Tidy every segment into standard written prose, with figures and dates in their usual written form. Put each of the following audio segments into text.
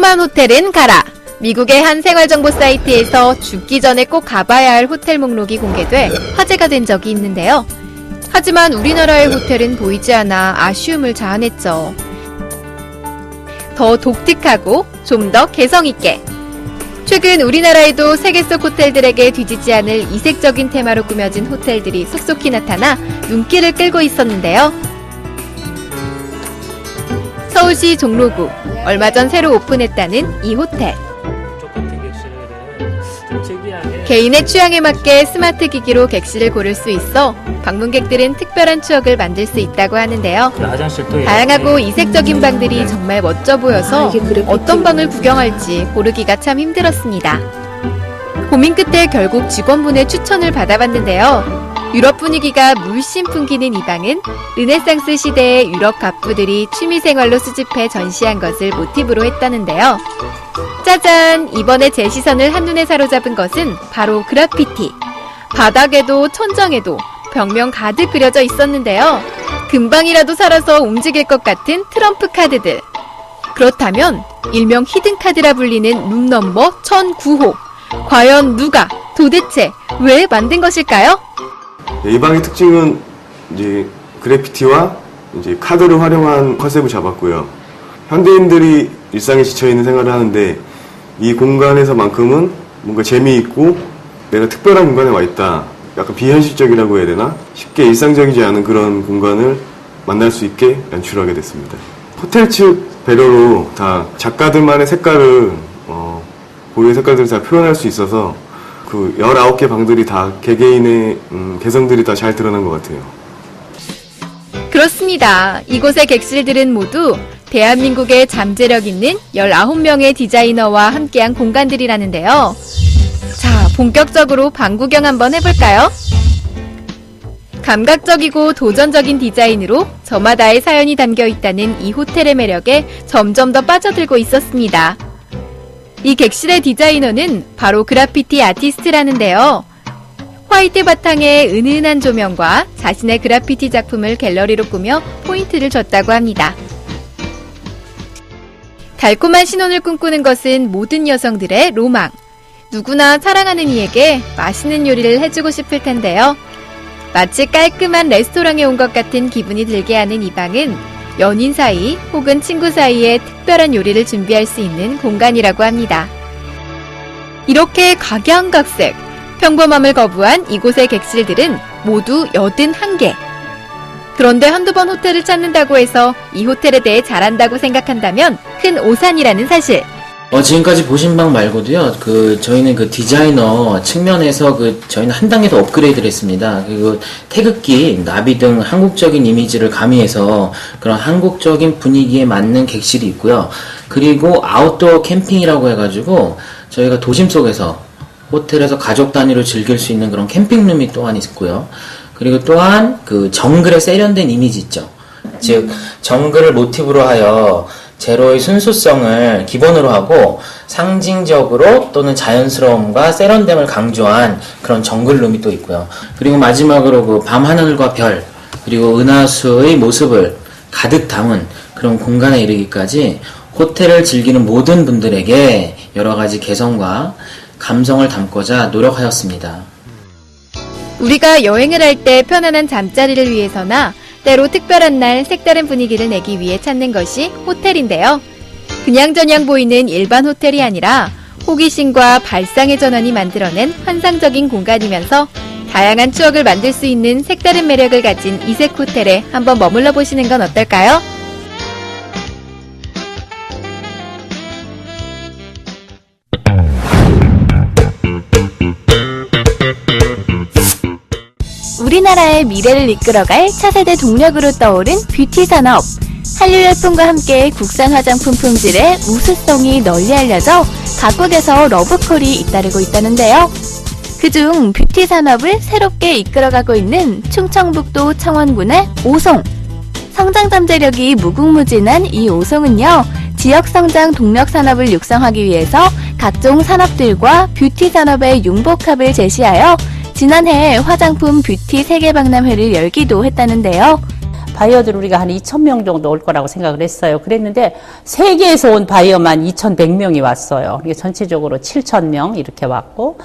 일반 호텔은 가라! 미국의 한 생활정보 사이트에서 죽기 전에 꼭 가봐야 할 호텔 목록이 공개돼 화제가 된 적이 있는데요. 하지만 우리나라의 호텔은 보이지 않아 아쉬움을 자아냈죠. 더 독특하고 좀 더 개성있게. 최근 우리나라에도 세계 속 호텔들에게 뒤지지 않을 이색적인 테마로 꾸며진 호텔들이 속속히 나타나 눈길을 끌고 있었는데요. 서울시 종로구, 얼마 전 새로 오픈했다는 이 호텔. 개인의 취향에 맞게 스마트 기기로 객실을 고를 수 있어 방문객들은 특별한 추억을 만들 수 있다고 하는데요. 다양하고 이색적인 방들이 정말 멋져 보여서 어떤 방을 구경할지 고르기가 참 힘들었습니다. 고민 끝에 결국 직원분의 추천을 받아봤는데요. 유럽 분위기가 물씬 풍기는 이 방은 르네상스 시대의 유럽 갑부들이 취미생활로 수집해 전시한 것을 모티브로 했다는데요. 짜잔! 이번에 제 시선을 한눈에 사로잡은 것은 바로 그래피티. 바닥에도 천장에도 벽면 가득 그려져 있었는데요. 금방이라도 살아서 움직일 것 같은 트럼프 카드들. 그렇다면 일명 히든카드라 불리는 룸넘버 1009호. 과연 누가, 도대체 왜 만든 것일까요? 이 방의 특징은 이제 그래피티와 이제 카드를 활용한 컨셉을 잡았고요. 현대인들이 일상에 지쳐있는 생활을 하는데 이 공간에서만큼은 뭔가 재미있고 내가 특별한 공간에 와 있다. 약간 비현실적이라고 해야 되나? 쉽게 일상적이지 않은 그런 공간을 만날 수 있게 연출하게 됐습니다. 호텔 측 배려로 다 작가들만의 색깔을 고유의 색깔들을 다 표현할 수 있어서 그 19개 방들이 다 개개인의 개성들이 다 잘 드러난 것 같아요. 그렇습니다. 이곳의 객실들은 모두 대한민국의 잠재력 있는 19명의 디자이너와 함께한 공간들이라는데요. 자, 본격적으로 방 구경 한번 해볼까요? 감각적이고 도전적인 디자인으로 저마다의 사연이 담겨 있다는 이 호텔의 매력에 점점 더 빠져들고 있었습니다. 이 객실의 디자이너는 바로 그래피티 아티스트라는데요. 화이트 바탕에 은은한 조명과 자신의 그래피티 작품을 갤러리로 꾸며 포인트를 줬다고 합니다. 달콤한 신혼을 꿈꾸는 것은 모든 여성들의 로망. 누구나 사랑하는 이에게 맛있는 요리를 해주고 싶을 텐데요. 마치 깔끔한 레스토랑에 온 것 같은 기분이 들게 하는 이 방은 연인 사이 혹은 친구 사이에 특별한 요리를 준비할 수 있는 공간이라고 합니다. 이렇게 각양각색, 평범함을 거부한 이곳의 객실들은 모두 81개. 그런데 한두 번 호텔을 찾는다고 해서 이 호텔에 대해 잘한다고 생각한다면 큰 오산이라는 사실. 지금까지 보신 방 말고도요, 저희는 디자이너 측면에서 저희는 한 단계 더 업그레이드를 했습니다. 그리고 태극기, 나비 등 한국적인 이미지를 가미해서 그런 한국적인 분위기에 맞는 객실이 있고요. 그리고 아웃도어 캠핑이라고 해가지고 저희가 도심 속에서 호텔에서 가족 단위로 즐길 수 있는 그런 캠핑룸이 또한 있고요. 그리고 또한 정글에 세련된 이미지 있죠. 즉, 정글을 모티브로 하여 제로의 순수성을 기본으로 하고 상징적으로 또는 자연스러움과 세련됨을 강조한 그런 정글룸이 또 있고요. 그리고 마지막으로 밤하늘과 별, 그리고 은하수의 모습을 가득 담은 그런 공간에 이르기까지 호텔을 즐기는 모든 분들에게 여러 가지 개성과 감성을 담고자 노력하였습니다. 우리가 여행을 할 때 편안한 잠자리를 위해서나 때로 특별한 날 색다른 분위기를 내기 위해 찾는 것이 호텔인데요. 그냥저냥 보이는 일반 호텔이 아니라 호기심과 발상의 전환이 만들어낸 환상적인 공간이면서 다양한 추억을 만들 수 있는 색다른 매력을 가진 이색 호텔에 한번 머물러 보시는 건 어떨까요? 우리나라의 미래를 이끌어갈 차세대 동력으로 떠오른 뷰티 산업. 한류 열풍과 함께 국산 화장품 품질의 우수성이 널리 알려져 각국에서 러브콜이 잇따르고 있다는데요. 그중 뷰티 산업을 새롭게 이끌어가고 있는 충청북도 창원군의 오송. 성장 잠재력이 무궁무진한 이 오송은요, 지역 성장 동력 산업을 육성하기 위해서 각종 산업들과 뷰티 산업의 융복합을 제시하여 지난해 화장품 뷰티 세계박람회를 열기도 했다는데요. 바이어들 우리가 한 2,000명 정도 올 거라고 생각을 했어요. 그랬는데 세계에서 온 바이어만 2,100명이 왔어요. 이게 전체적으로 7,000명 이렇게 왔고,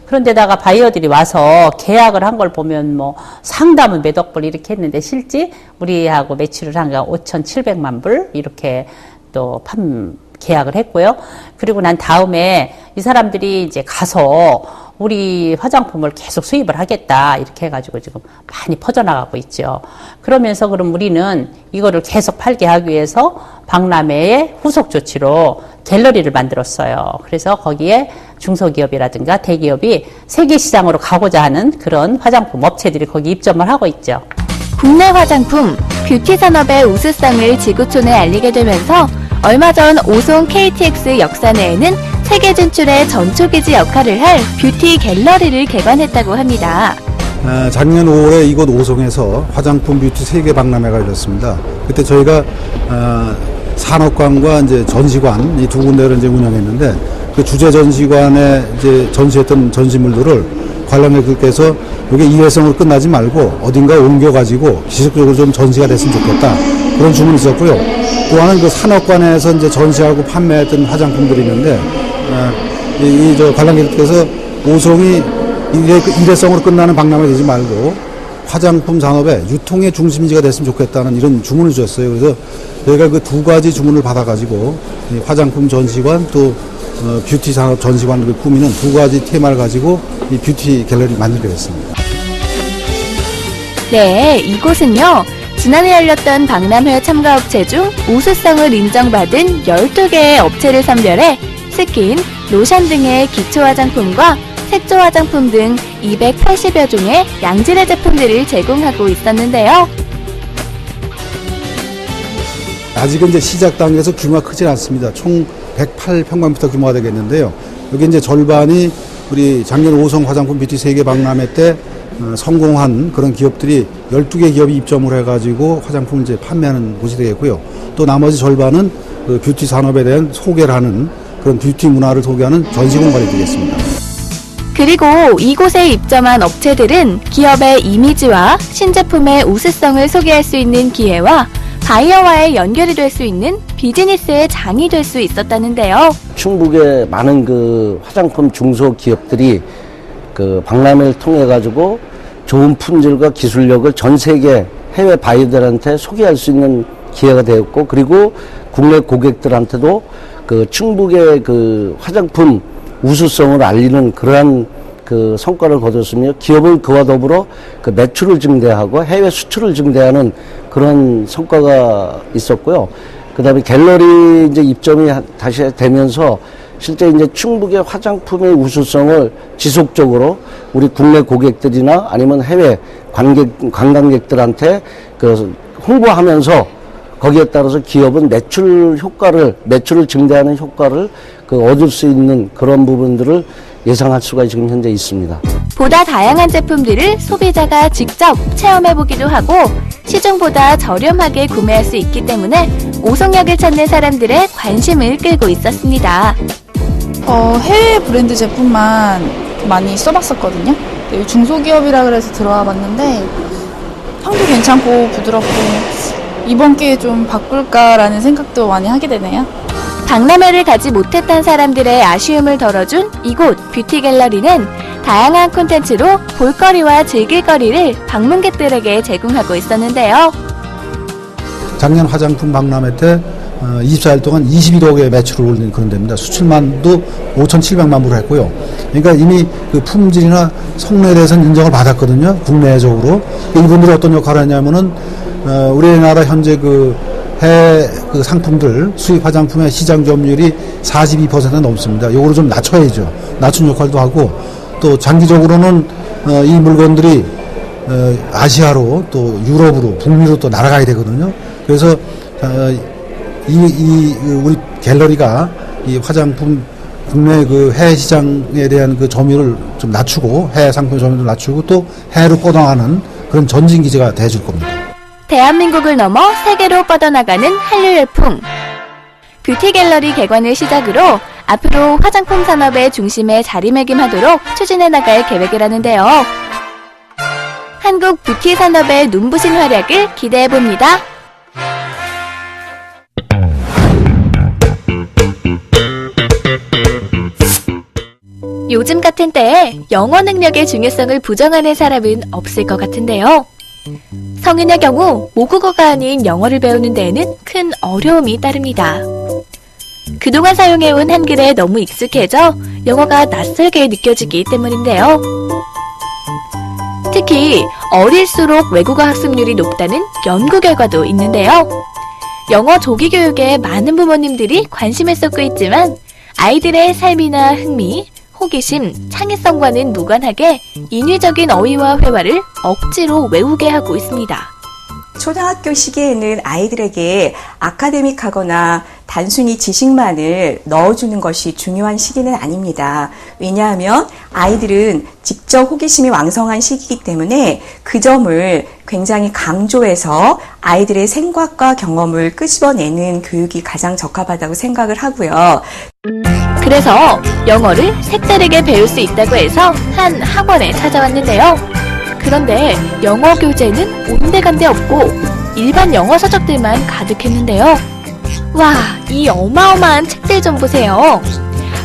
그런데다가 바이어들이 와서 계약을 한 걸 보면 뭐 상담은 몇 억 불 이렇게 했는데 실제 우리하고 매출을 한 게 5,700만 불 이렇게 또 계약을 했고요. 그리고 난 다음에 이 사람들이 이제 가서 우리 화장품을 계속 수입을 하겠다 이렇게 해가지고 지금 많이 퍼져나가고 있죠. 그러면서 그럼 우리는 이거를 계속 팔게 하기 위해서 박람회의 후속 조치로 갤러리를 만들었어요. 그래서 거기에 중소기업이라든가 대기업이 세계 시장으로 가고자 하는 그런 화장품 업체들이 거기 입점을 하고 있죠. 국내 화장품, 뷰티 산업의 우수성을 지구촌에 알리게 되면서 얼마 전 오송 KTX 역사 내에는 세계 진출의 전초기지 역할을 할 뷰티 갤러리를 개관했다고 합니다. 작년 5월에 이곳 오송에서 화장품 뷰티 세계 박람회가 열렸습니다. 그때 저희가 산업관과 이제 전시관 이 두 군데를 이제 운영했는데 그 주재 전시관에 이제 전시했던 전시물들을 관람객들께서 이게 일회성으로 끝나지 말고 어딘가 옮겨가지고 지속적으로 좀 전시가 됐으면 좋겠다 그런 주문이 있었고요. 또 하나는 그 산업관에서 이제 전시하고 판매했던 화장품들이 있는데 저 관람객들께서 오송이 일회성으로 끝나는 박람회 되지 말고 화장품 산업의 유통의 중심지가 됐으면 좋겠다는 이런 주문을 주셨어요. 그래서 저희가 그 두 가지 주문을 받아가지고 이 화장품 전시관 또 뷰티 산업 전시관을 꾸미는 두 가지 테마를 가지고 이 뷰티 갤러리 만들게 됐습니다. 네, 이곳은요. 지난해 열렸던 박람회 참가업체 중 우수성을 인정받은 12개의 업체를 선별해 스킨, 로션 등의 기초 화장품과 색조 화장품 등 280여 종의 양질의 제품들을 제공하고 있었는데요. 아직은 이제 시작 단계에서 규모가 크진 않습니다. 총 108평방미터 규모가 되겠는데요. 여기 이제 절반이 우리 작년 오송 화장품 뷰티 세계 박람회 때 성공한 그런 기업들이 12개 기업이 입점을 해가지고 화장품을 이제 판매하는 곳이 되겠고요. 또 나머지 절반은 그 뷰티 산업에 대한 소개를 하는 그런 뷰티 문화를 소개하는 전시 공간이 되겠습니다. 그리고 이곳에 입점한 업체들은 기업의 이미지와 신제품의 우수성을 소개할 수 있는 기회와 바이어와의 연결이 될 수 있는 비즈니스의 장이 될 수 있었다는데요. 충북의 많은 그 화장품 중소기업들이 그 박람회를 통해 가지고 좋은 품질과 기술력을 전 세계 해외 바이어들한테 소개할 수 있는 기회가 되었고, 그리고 국내 고객들한테도 그 충북의 그 화장품 우수성을 알리는 그러한 그 성과를 거뒀으며, 기업은 그와 더불어 그 매출을 증대하고 해외 수출을 증대하는 그런 성과가 있었고요. 그 다음에 갤러리 이제 입점이 다시 되면서 실제 이제 충북의 화장품의 우수성을 지속적으로 우리 국내 고객들이나 아니면 해외 관광객들한테 그 홍보하면서 거기에 따라서 기업은 매출을 증대하는 효과를 그 얻을 수 있는 그런 부분들을 예상할 수가 지금 현재 있습니다. 보다 다양한 제품들을 소비자가 직접 체험해보기도 하고 시중보다 저렴하게 구매할 수 있기 때문에 오송역을 찾는 사람들의 관심을 끌고 있었습니다. 해외 브랜드 제품만 많이 써봤었거든요. 중소기업이라 그래서 들어와 봤는데 향도 괜찮고 부드럽고 이번 기회에 좀 바꿀까라는 생각도 많이 하게 되네요. 박람회를 가지 못했던 사람들의 아쉬움을 덜어준 이곳 뷰티 갤러리는 다양한 콘텐츠로 볼거리와 즐길거리를 방문객들에게 제공하고 있었는데요. 작년 화장품 박람회 때 24일 동안 21억의 매출을 올린 그런 데입니다. 수출만도 5,700만 불을 했고요. 그러니까 이미 그 품질이나 성능에 대해서는 인정을 받았거든요. 국내적으로. 이분들이 어떤 역할을 했냐면은 우리나라 현재 해외 상품들 수입 화장품의 시장 점유율이 42% 넘습니다. 요거를 좀 낮춰야죠. 낮춘 역할도 하고, 또 장기적으로는 이 물건들이 아시아로 또 유럽으로 북미로 또 날아가야 되거든요. 그래서 우리 갤러리가 이 화장품 국내 그 해외 시장에 대한 그 점유율을 좀 낮추고, 해외 상품 점유율을 낮추고 또 해외로 뻗어가는 그런 전진 기지가 돼줄 겁니다. 대한민국을 넘어 세계로 뻗어나가는 한류 열풍. 뷰티 갤러리 개관을 시작으로 앞으로 화장품 산업의 중심에 자리매김하도록 추진해 나갈 계획이라는데요. 한국 뷰티 산업의 눈부신 활약을 기대해봅니다. 요즘 같은 때에 영어 능력의 중요성을 부정하는 사람은 없을 것 같은데요. 성인의 경우 모국어가 아닌 영어를 배우는 데에는 큰 어려움이 따릅니다. 그동안 사용해온 한글에 너무 익숙해져 영어가 낯설게 느껴지기 때문인데요. 특히 어릴수록 외국어 학습률이 높다는 연구 결과도 있는데요. 영어 조기 교육에 많은 부모님들이 관심을 쏟고 있지만 아이들의 삶이나 흥미, 호기심, 창의성과는 무관하게 인위적인 어휘와 회화를 억지로 외우게 하고 있습니다. 초등학교 시기에는 아이들에게 아카데믹하거나 단순히 지식만을 넣어주는 것이 중요한 시기는 아닙니다. 왜냐하면 아이들은 직접 호기심이 왕성한 시기이기 때문에 그 점을 굉장히 강조해서 아이들의 생각과 경험을 끄집어내는 교육이 가장 적합하다고 생각을 하고요. 그래서 영어를 색다르게 배울 수 있다고 해서 한 학원에 찾아왔는데요. 그런데 영어 교재는 온데간데 없고 일반 영어 서적들만 가득했는데요. 와, 이 어마어마한 책들 좀 보세요.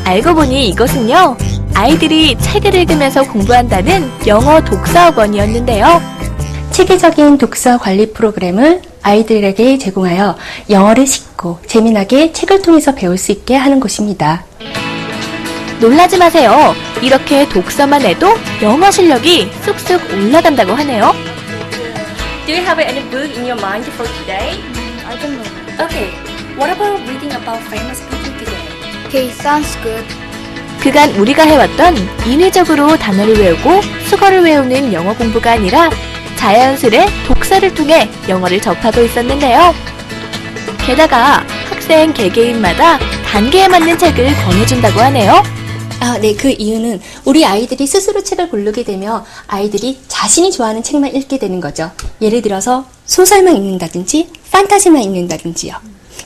알고 보니 이것은요, 아이들이 책을 읽으면서 공부한다는 영어 독서학원이었는데요. 체계적인 독서 관리 프로그램을 아이들에게 제공하여 영어를 쉽고 재미나게 책을 통해서 배울 수 있게 하는 곳입니다. 놀라지 마세요. 이렇게 독서만 해도 영어 실력이 쑥쑥 올라간다고 하네요. Do you have any book in your mind for today? I don't know. Okay. What about reading about famous people today? Okay, sounds good. 그간 우리가 해왔던 인위적으로 단어를 외우고 수거를 외우는 영어 공부가 아니라 자연스레 독서를 통해 영어를 접하고 있었는데요. 게다가 학생 개개인마다 단계에 맞는 책을 권해준다고 하네요. 네, 그 이유는 우리 아이들이 스스로 책을 고르게 되면 아이들이 자신이 좋아하는 책만 읽게 되는 거죠. 예를 들어서 소설만 읽는다든지 판타지만 읽는다든지요.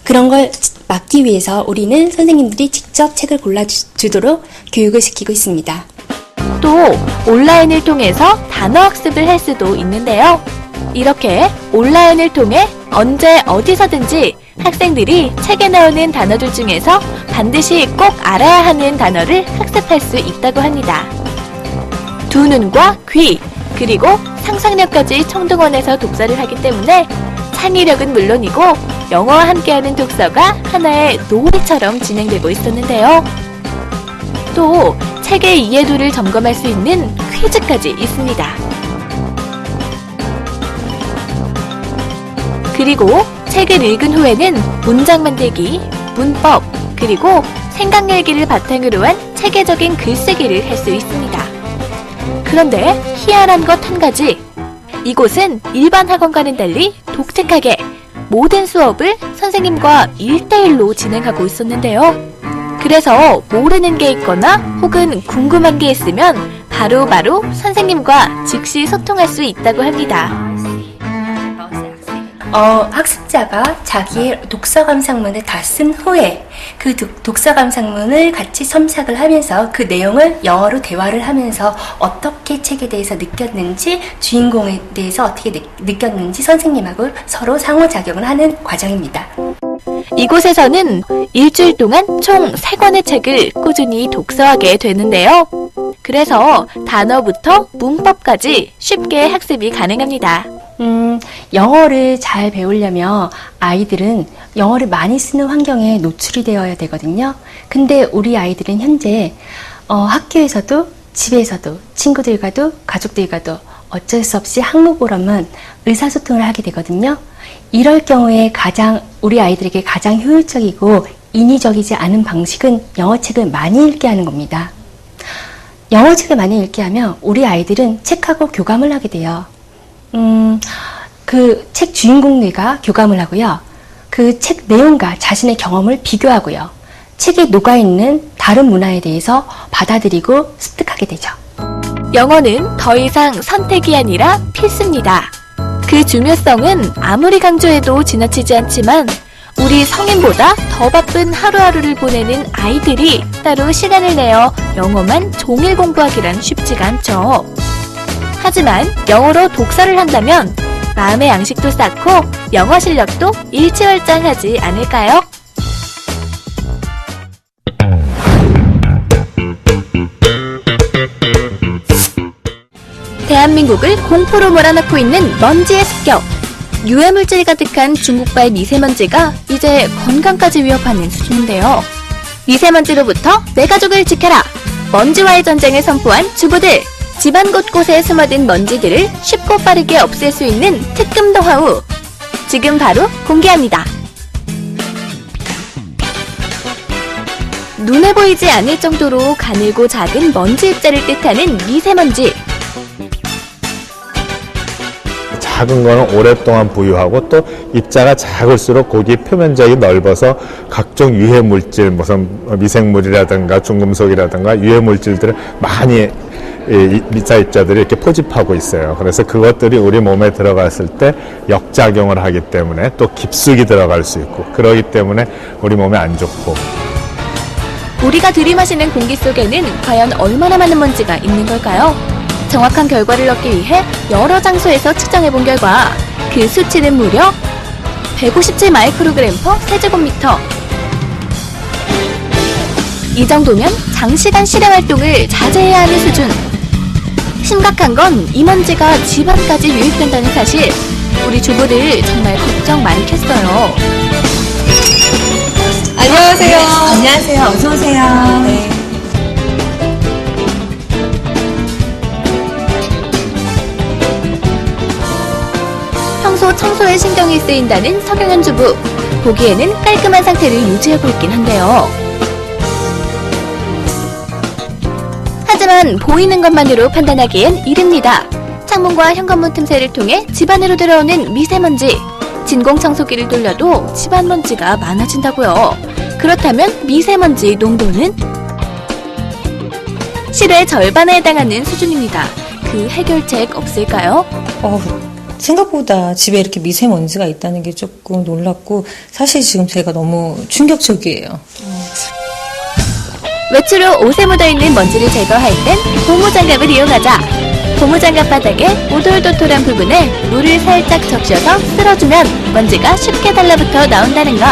그런 걸 막기 위해서 우리는 선생님들이 직접 책을 골라주도록 교육을 시키고 있습니다. 또 온라인을 통해서 단어 학습을 할 수도 있는데요. 이렇게 온라인을 통해 언제 어디서든지 학생들이 책에 나오는 단어들 중에서 반드시 꼭 알아야 하는 단어를 학습할 수 있다고 합니다. 두 눈과 귀, 그리고 상상력까지 총동원해서 독서를 하기 때문에 창의력은 물론이고 영어와 함께하는 독서가 하나의 놀이처럼 진행되고 있었는데요. 또 책의 이해도를 점검할 수 있는 퀴즈까지 있습니다. 그리고 책을 읽은 후에는 문장 만들기, 문법, 그리고 생각열기를 바탕으로 한 체계적인 글쓰기를 할 수 있습니다. 그런데 희한한 것 한 가지. 이곳은 일반 학원과는 달리 독특하게 모든 수업을 선생님과 1대1로 진행하고 있었는데요. 그래서 모르는 게 있거나 혹은 궁금한 게 있으면 바로바로 선생님과 즉시 소통할 수 있다고 합니다. 학습자가 자기의 독서 감상문을 다 쓴 후에 그 독서 감상문을 같이 첨삭을 하면서 그 내용을 영어로 대화를 하면서 어떻게 책에 대해서 느꼈는지, 주인공에 대해서 어떻게 느꼈는지 선생님하고 서로 상호작용을 하는 과정입니다. 이곳에서는 일주일 동안 총 3권의 책을 꾸준히 독서하게 되는데요. 그래서 단어부터 문법까지 쉽게 학습이 가능합니다. 영어를 잘 배우려면 아이들은 영어를 많이 쓰는 환경에 노출이 되어야 되거든요. 근데 우리 아이들은 현재 학교에서도 집에서도 친구들과도 가족들과도 어쩔 수 없이 학무보로만 의사소통을 하게 되거든요. 이럴 경우에 우리 아이들에게 가장 효율적이고 인위적이지 않은 방식은 영어책을 많이 읽게 하는 겁니다. 영어책을 많이 읽게 하면 우리 아이들은 책하고 교감을 하게 돼요. 그 책 주인공들과 교감을 하고요. 그 책 내용과 자신의 경험을 비교하고요. 책에 녹아있는 다른 문화에 대해서 받아들이고 습득하게 되죠. 영어는 더 이상 선택이 아니라 필수입니다. 그 중요성은 아무리 강조해도 지나치지 않지만 우리 성인보다 더 바쁜 하루하루를 보내는 아이들이 따로 시간을 내어 영어만 종일 공부하기란 쉽지가 않죠. 하지만 영어로 독서를 한다면 마음의 양식도 쌓고 영어 실력도 일취월장하지 않을까요? 대한민국을 공포로 몰아넣고 있는 먼지의 습격. 유해물질이 가득한 중국발 미세먼지가 이제 건강까지 위협하는 수준인데요. 미세먼지로부터 내 가족을 지켜라! 먼지와의 전쟁을 선포한 주부들! 집안 곳곳에 숨어든 먼지들을 쉽고 빠르게 없앨 수 있는 특급 노하우! 지금 바로 공개합니다. 눈에 보이지 않을 정도로 가늘고 작은 먼지 입자를 뜻하는 미세먼지. 작은 거는 오랫동안 부유하고 또 입자가 작을수록 고기 표면적이 넓어서 각종 유해 물질, 무슨 미생물이라든가 중금속이라든가 유해 물질들을 많이 미자 입자들이 이렇게 포집하고 있어요. 그래서 그것들이 우리 몸에 들어갔을 때 역작용을 하기 때문에 또 깊숙이 들어갈 수 있고 그러기 때문에 우리 몸에 안 좋고. 우리가 들이마시는 공기 속에는 과연 얼마나 많은 먼지가 있는 걸까요? 정확한 결과를 얻기 위해 여러 장소에서 측정해본 결과 그 수치는 무려 157 마이크로그램 퍼 세제곱미터. 이 정도면 장시간 실외 활동을 자제해야 하는 수준. 심각한 건 이 먼지가 집안까지 유입된다는 사실. 우리 주부들 정말 걱정 많겠어요. 안녕하세요. 안녕하세요. 어서 오세요. 네. 평소 청소에 신경이 쓰인다는 서경현 주부. 보기에는 깔끔한 상태를 유지하고 있긴 한데요. 하지만 보이는 것만으로 판단하기엔 이릅니다. 창문과 현관문 틈새를 통해 집안으로 들어오는 미세먼지. 진공청소기를 돌려도 집안 먼지가 많아진다고요. 그렇다면 미세먼지 농도는? 실외 절반에 해당하는 수준입니다. 그 해결책 없을까요? 생각보다 집에 이렇게 미세먼지가 있다는 게 조금 놀랍고 사실 지금 제가 너무 충격적이에요. 외출 후 옷에 묻어있는 먼지를 제거할 땐 고무장갑을 이용하자. 고무장갑 바닥에 오돌도돌한 부분에 물을 살짝 적셔서 쓸어주면 먼지가 쉽게 달라붙어 나온다는 것.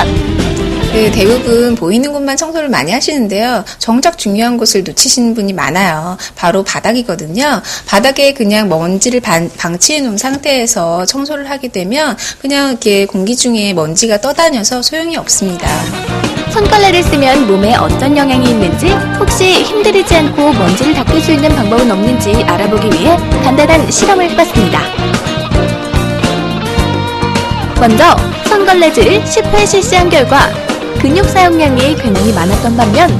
대부분 보이는 곳만 청소를 많이 하시는데요. 정작 중요한 곳을 놓치시는 분이 많아요. 바로 바닥이거든요. 바닥에 그냥 먼지를 방치해 놓은 상태에서 청소를 하게 되면 그냥 이렇게 공기 중에 먼지가 떠다녀서 소용이 없습니다. 손걸레를 쓰면 몸에 어떤 영향이 있는지, 혹시 힘들이지 않고 먼지를 닦을 수 있는 방법은 없는지 알아보기 위해 간단한 실험을 해봤습니다. 먼저 손걸레질을 10회 실시한 결과 근육 사용량이 굉장히 많았던 반면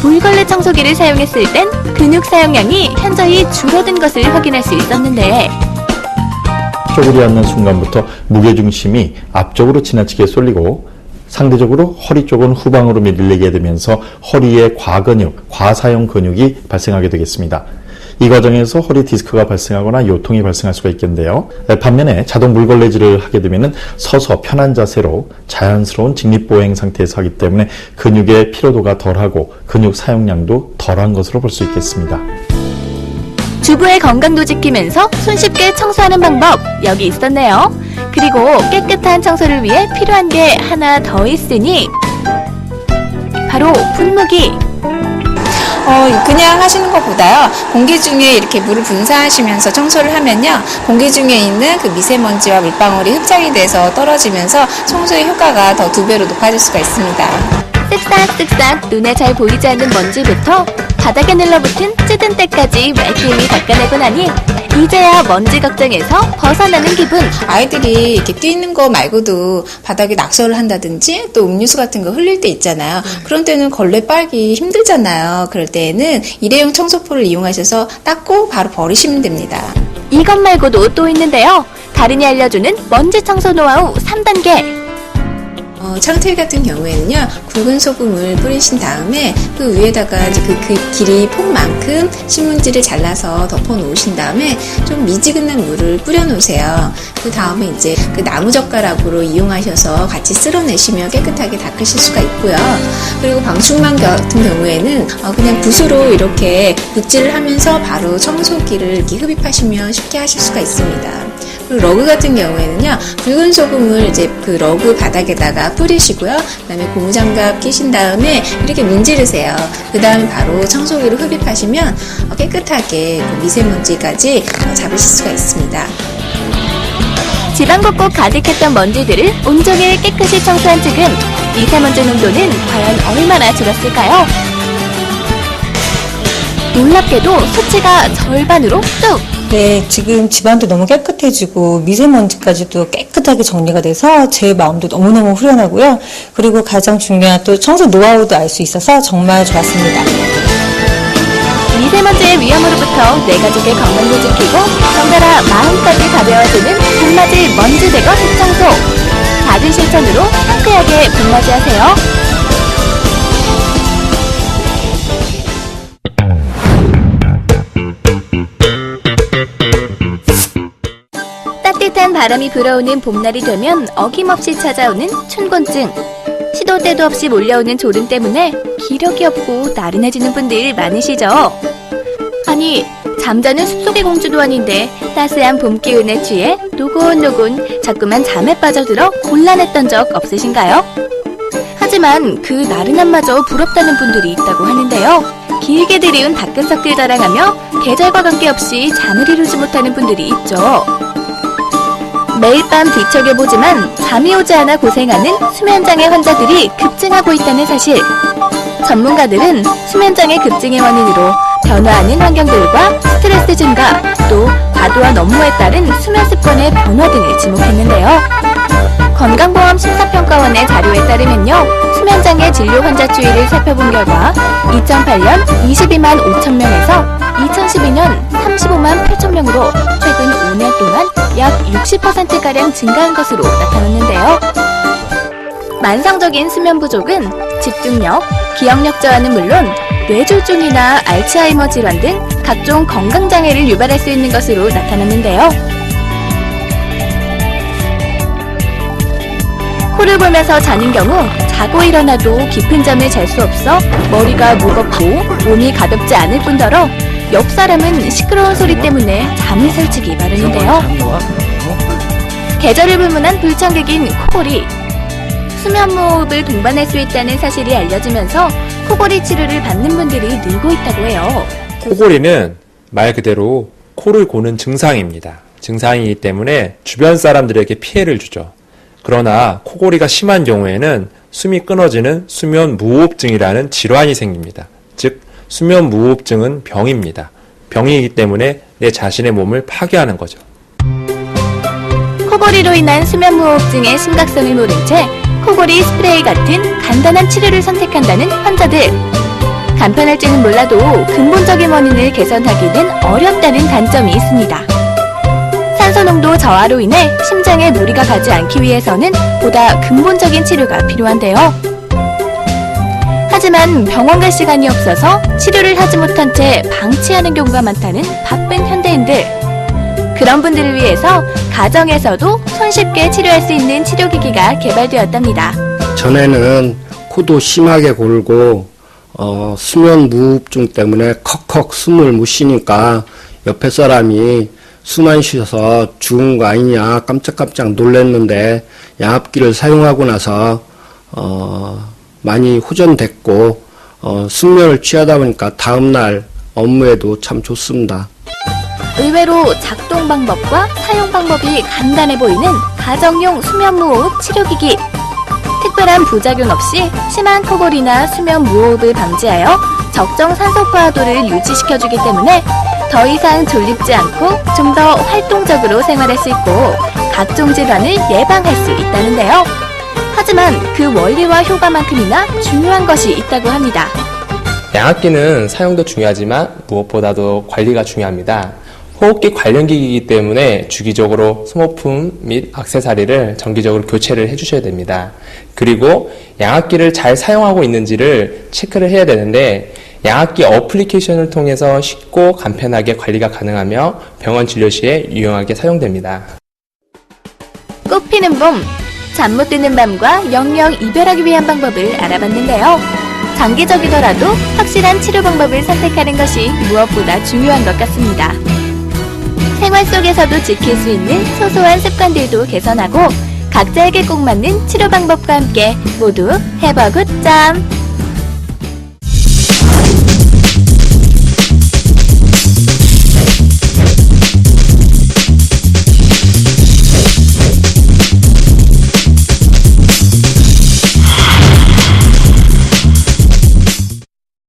물걸레 청소기를 사용했을 땐 근육 사용량이 현저히 줄어든 것을 확인할 수 있었는데, 쪼그리 앉는 순간부터 무게중심이 앞쪽으로 지나치게 쏠리고 상대적으로 허리 쪽은 후방으로 밀리게 되면서 허리의 과근육, 과사용 근육이 발생하게 되겠습니다. 이 과정에서 허리 디스크가 발생하거나 요통이 발생할 수가 있겠는데요. 반면에 자동 물걸레질을 하게 되면 서서 편한 자세로 자연스러운 직립보행 상태에서 하기 때문에 근육의 피로도가 덜하고 근육 사용량도 덜한 것으로 볼 수 있겠습니다. 주부의 건강도 지키면서 손쉽게 청소하는 방법 여기 있었네요. 그리고 깨끗한 청소를 위해 필요한 게 하나 더 있으니 바로 분무기. 그냥 하시는 것보다요. 공기 중에 이렇게 물을 분사하시면서 청소를 하면요. 공기 중에 있는 그 미세먼지와 물방울이 흡착이 돼서 떨어지면서 청소의 효과가 더 2배로 높아질 수가 있습니다. 쓱싹쓱싹 눈에 잘 보이지 않는 먼지부터 바닥에 눌러붙은 찌든 때까지 말끔히 닦아내고 나니 이제야 먼지 걱정에서 벗어나는 기분. 아이들이 이렇게 뛰는 거 말고도 바닥에 낙서를 한다든지 또 음료수 같은 거 흘릴 때 있잖아요. 그런 때는 걸레 빨기 힘들잖아요. 그럴 때는 일회용 청소포를 이용하셔서 닦고 바로 버리시면 됩니다. 이것 말고도 또 있는데요. 다른이 알려주는 먼지 청소 노하우 3단계. 창틀 같은 경우에는요, 붉은 소금을 뿌리신 다음에 그 위에다가 이제 그 길이 폭만큼 신문지를 잘라서 덮어 놓으신 다음에 좀 미지근한 물을 뿌려 놓으세요. 그 다음에 이제 그 나무젓가락으로 이용하셔서 같이 쓸어내시면 깨끗하게 닦으실 수가 있고요. 그리고 방충망 같은 경우에는 그냥 붓으로 이렇게 붓질을 하면서 바로 청소기를 이렇게 흡입하시면 쉽게 하실 수가 있습니다. 그리고 러그 같은 경우에는요, 붉은 소금을 이제 그 러그 바닥에다가 뿌리시고요. 그 다음에 고무장갑 끼신 다음에 이렇게 문지르세요. 그 다음에 바로 청소기로 흡입하시면 깨끗하게 그 미세먼지까지 잡으실 수가 있습니다. 집안 곳곳 가득했던 먼지들을 온종일 깨끗이 청소한 지금 미세먼지 농도는 과연 얼마나 줄었을까요? 놀랍게도 수치가 절반으로 뚝! 네, 지금 집안도 너무 깨끗해지고 미세먼지까지도 깨끗하게 정리가 돼서 제 마음도 너무너무 후련하고요. 그리고 가장 중요한 또 청소 노하우도 알 수 있어서 정말 좋았습니다. 미세먼지의 위험으로부터 내 가족의 건강도 지키고 덩달아 마음까지 가벼워지는 봄맞이 먼지 제거 대청소. 작은 실천으로 상쾌하게 봄맞이하세요. 따뜻한 바람이 불어오는 봄날이 되면 어김없이 찾아오는 춘곤증. 시도 때도 없이 몰려오는 졸음 때문에 기력이 없고 나른해지는 분들 많으시죠? 아니, 잠자는 숲속의 공주도 아닌데 따스한 봄 기운에 취해 노곤노곤 자꾸만 잠에 빠져들어 곤란했던 적 없으신가요? 하지만 그 나른함마저 부럽다는 분들이 있다고 하는데요. 길게 들이운 다크서클 자랑하며 계절과 관계없이 잠을 이루지 못하는 분들이 있죠. 매일 밤 뒤척여보지만 잠이 오지 않아 고생하는 수면장애 환자들이 급증하고 있다는 사실. 전문가들은 수면장애 급증의 원인으로 변화하는 환경들과 스트레스 증가, 또 과도한 업무에 따른 수면 습관의 변화 등을 지목했는데요. 건강보험 심사평가원의 자료에 따르면요, 수면장애 진료 환자 추이를 살펴본 결과 2008년 22만 5천 명에서 2012년 35만 8천 명으로 최근 5년 동안 약 60%가량 증가한 것으로 나타났는데요. 만성적인 수면 부족은 집중력, 기억력 저하는 물론 뇌졸중이나 알츠하이머 질환 등 각종 건강장애를 유발할 수 있는 것으로 나타났는데요. 코를 골면서 자는 경우 자고 일어나도 깊은 잠을 잘 수 없어 머리가 무겁고 몸이 가볍지 않을 뿐더러 옆 사람은 시끄러운 소리 때문에 잠이 설치기 마련인데요. 계절을 불문한 불청객인 코골이. 수면무호흡을 동반할 수 있다는 사실이 알려지면서 코골이 치료를 받는 분들이 늘고 있다고 해요. 코골이는 말 그대로 코를 고는 증상입니다. 증상이기 때문에 주변 사람들에게 피해를 주죠. 그러나 코골이가 심한 경우에는 숨이 끊어지는 수면무호흡증이라는 질환이 생깁니다. 즉 수면무호흡증은 병입니다. 병이기 때문에 내 자신의 몸을 파괴하는 거죠. 코골이로 인한 수면무호흡증의 심각성을 모른 채 코골이 스프레이 같은 간단한 치료를 선택한다는 환자들. 간편할지는 몰라도 근본적인 원인을 개선하기는 어렵다는 단점이 있습니다. 산소농도 저하로 인해 심장에 무리가 가지 않기 위해서는 보다 근본적인 치료가 필요한데요. 하지만 병원 갈 시간이 없어서 치료를 하지 못한 채 방치하는 경우가 많다는 바쁜 현대인들. 그런 분들을 위해서 가정에서도 손쉽게 치료할 수 있는 치료기기가 개발되었답니다. 전에는 코도 심하게 골고 수면 무호흡증 때문에 컥컥 숨을 못 쉬니까 옆에 사람이 숨 안 쉬어서 죽은 거 아니냐 깜짝깜짝 놀랐는데 양압기를 사용하고 나서 많이 호전됐고 숙면을 취하다 보니까 다음날 업무에도 참 좋습니다. 의외로 작동 방법과 사용 방법이 간단해 보이는 가정용 수면무호흡 치료기기. 특별한 부작용 없이 심한 코골이나 수면무호흡을 방지하여 적정 산소 포화도를 유지시켜주기 때문에 더 이상 졸립지 않고 좀 더 활동적으로 생활할 수 있고 각종 질환을 예방할 수 있다는데요. 하지만 그 원리와 효과만큼이나 중요한 것이 있다고 합니다. 양압기는 사용도 중요하지만 무엇보다도 관리가 중요합니다. 호흡기 관련기기이기 때문에 주기적으로 소모품 및 액세서리를 정기적으로 교체를 해주셔야 됩니다. 그리고 양압기를 잘 사용하고 있는지를 체크를 해야 되는데 양압기 어플리케이션을 통해서 쉽고 간편하게 관리가 가능하며 병원 진료 시에 유용하게 사용됩니다. 꽃피는 봄, 잠 못 드는 밤과 영영 이별하기 위한 방법을 알아봤는데요. 장기적이더라도 확실한 치료 방법을 선택하는 것이 무엇보다 중요한 것 같습니다. 생활 속에서도 지킬 수 있는 소소한 습관들도 개선하고 각자에게 꼭 맞는 치료 방법과 함께 모두 Have a good time!